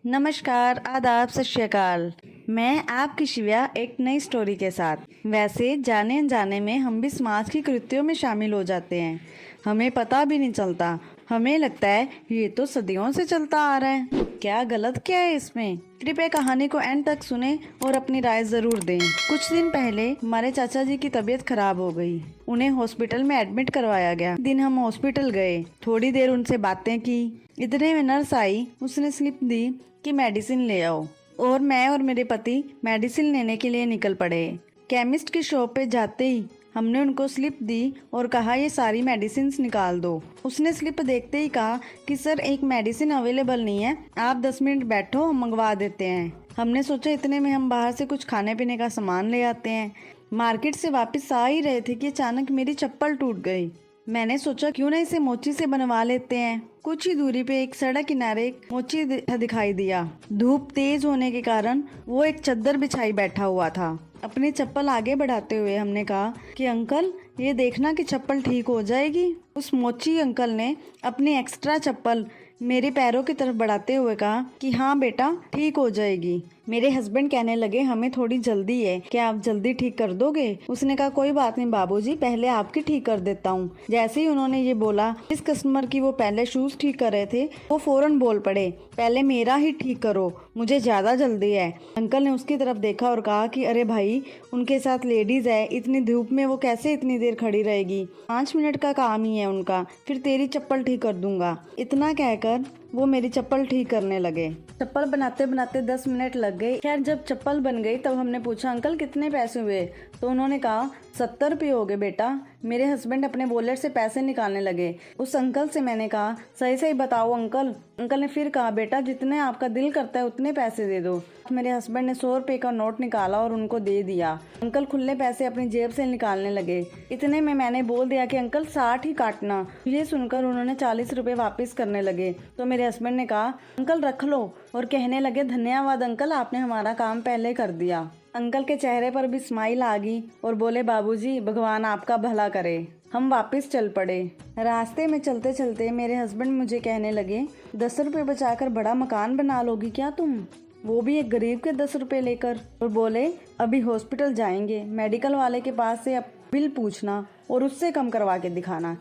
नमस्कार, आदाब, सत श्री अकाल। मैं आपकी शिव्या एक नई स्टोरी के साथ। वैसे जाने अनजाने में हम भी समाज की कृत्यों में शामिल हो जाते हैं, हमें पता भी नहीं चलता। हमें लगता है ये तो सदियों से चलता आ रहा है, क्या गलत क्या है इसमें। कृपया कहानी को एंड तक सुने और अपनी राय जरूर दें। कुछ दिन पहले हमारे चाचा जी की तबीयत खराब हो गई, उन्हें हॉस्पिटल में एडमिट करवाया गया। दिन हम हॉस्पिटल गए, थोड़ी देर उनसे बातें की। इतने में नर्स आई, उसने स्लिप दी कि मेडिसिन ले आओ, और मैं और मेरे पति मेडिसिन लेने के लिए निकल पड़े। केमिस्ट की शॉप पे जाते ही हमने उनको स्लिप दी और कहा ये सारी मेडिसिन निकाल दो। उसने स्लिप देखते ही कहा कि सर एक मेडिसिन अवेलेबल नहीं है, आप 10 मिनट बैठो, हम मंगवा देते हैं। हमने सोचा इतने में हम बाहर से कुछ खाने पीने का सामान ले आते हैं। मार्केट से वापस आ ही रहे थे कि अचानक मेरी चप्पल टूट गई। मैंने सोचा क्यों ना इसे मोची से बनवा लेते हैं। कुछ ही दूरी पे एक सड़क किनारे एक मोची दिखाई दिया। धूप तेज होने के कारण वो एक चद्दर बिछाई बैठा हुआ था। अपनी चप्पल आगे बढ़ाते हुए हमने कहा कि अंकल ये देखना कि चप्पल ठीक हो जाएगी। उस मोची अंकल ने अपनी एक्स्ट्रा चप्पल मेरे पैरों की तरफ बढ़ाते हुए कहा कि हाँ बेटा ठीक हो जाएगी। मेरे हस्बैंड कहने लगे हमें थोड़ी जल्दी है, क्या आप जल्दी ठीक कर दोगे। उसने कहा कोई बात नहीं बाबूजी, पहले आपकी ठीक कर देता हूँ। जैसे ही उन्होंने ये बोला, जिस कस्टमर की वो पहले शूज ठीक कर रहे थे वो फौरन बोल पड़े पहले मेरा ही ठीक करो, मुझे ज्यादा जल्दी है। अंकल ने उसकी तरफ देखा और कहा कि अरे भाई उनके साथ लेडीज है, इतनी धूप में वो कैसे इतनी देर खड़ी रहेगी, 5 मिनट का काम ही है उनका, फिर तेरी चप्पल ठीक कर दूंगा। इतना कहकर वो मेरी चप्पल ठीक करने लगे। चप्पल बनाते बनाते 10 मिनट लग गए। खैर जब चप्पल बन गई तब हमने पूछा अंकल कितने पैसे हुए, तो उन्होंने कहा 70 रुपये हो गए बेटा। मेरे हस्बैंड अपने वॉलेट से पैसे निकालने लगे। उस अंकल से मैंने कहा सही सही बताओ अंकल। अंकल ने फिर कहा बेटा जितने आपका दिल करता है उतने पैसे दे दो। मेरे हस्बैंड ने 100 रुपये का नोट निकाला और उनको दे दिया। अंकल खुले पैसे अपनी जेब से निकालने लगे। इतने में मैंने बोल दिया कि अंकल 60 ही काटना। ये सुनकर उन्होंने 40 रुपये वापस करने लगे, तो मेरे हस्बैंड ने कहा अंकल रख लो, और कहने लगे धन्यवाद अंकल, आपने हमारा काम पहले कर दिया। अंकल के चेहरे पर भी स्माइल आ गई और बोले बाबूजी भगवान आपका भला करे। हम वापस चल पड़े। रास्ते में चलते चलते मेरे हस्बैंड मुझे कहने लगे 10 रुपये बचाकर बड़ा मकान बना लोगी क्या तुम, वो भी एक गरीब के 10 रुपये लेकर। और बोले अभी हॉस्पिटल जाएंगे, मेडिकल वाले के पास से अब बिल पूछना और उससे कम करवा के दिखाना।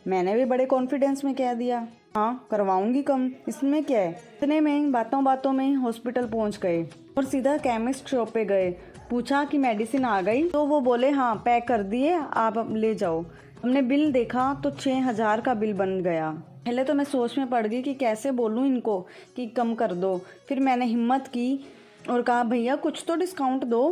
मैंने भी बड़े कॉन्फिडेंस में कह दिया हाँ करवाऊंगी कम, इसमें क्या है। इतने में बातों बातों में हॉस्पिटल पहुंच गए और सीधा केमिस्ट शॉप पे गए। पूछा कि मेडिसिन आ गई, तो वो बोले हाँ पैक कर दिए, आप अब ले जाओ। हमने बिल देखा तो 6000 का बिल बन गया। पहले तो मैं सोच में पड़ गई कि कैसे बोलूँ इनको कि कम कर दो। फिर मैंने हिम्मत की और कहा भैया कुछ तो डिस्काउंट दो।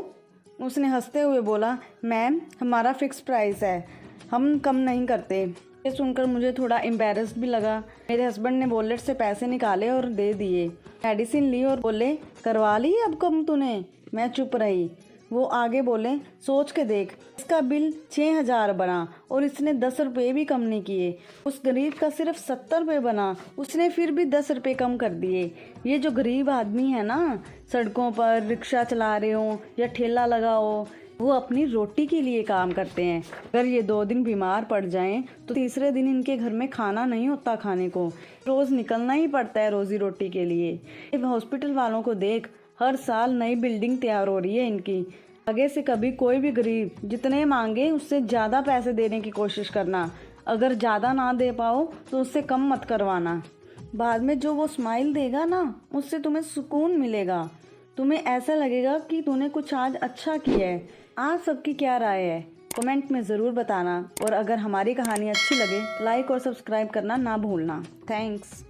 उसने हंसते हुए बोला मैम हमारा फिक्स प्राइस है, हम कम नहीं करते। ये सुनकर मुझे थोड़ा एम्बैरेस्ड भी लगा। मेरे हस्बैंड ने वॉलेट से पैसे निकाले और दे दिए। मेडिसिन ली और बोले करवा ली अब कम तूने। मैं चुप रही। वो आगे बोले सोच के देख, इसका बिल 6000 बना और इसने 10 रुपये भी कम नहीं किए। उस गरीब का सिर्फ 70 रुपये बना, उसने फिर भी 10 रुपये कम कर दिए। ये जो गरीब आदमी है ना, सड़कों पर रिक्शा चला रहे हो या ठेला लगा हो, वो अपनी रोटी के लिए काम करते हैं। अगर ये 2 दिन बीमार पड़ जाएं तो तीसरे दिन इनके घर में खाना नहीं होता खाने को। रोज निकलना ही पड़ता है रोजी रोटी के लिए। हॉस्पिटल वालों को देख, हर साल नई बिल्डिंग तैयार हो रही है इनकी। आगे से कभी कोई भी गरीब जितने मांगे उससे ज़्यादा पैसे देने की कोशिश करना। अगर ज़्यादा ना दे पाओ तो उससे कम मत करवाना। बाद में जो वो स्माइल देगा ना, उससे तुम्हें सुकून मिलेगा। तुम्हें ऐसा लगेगा कि तूने कुछ आज अच्छा किया है। आप सबकी क्या राय है कमेंट में ज़रूर बताना, और अगर हमारी कहानी अच्छी लगे लाइक और सब्सक्राइब करना ना भूलना। थैंक्स।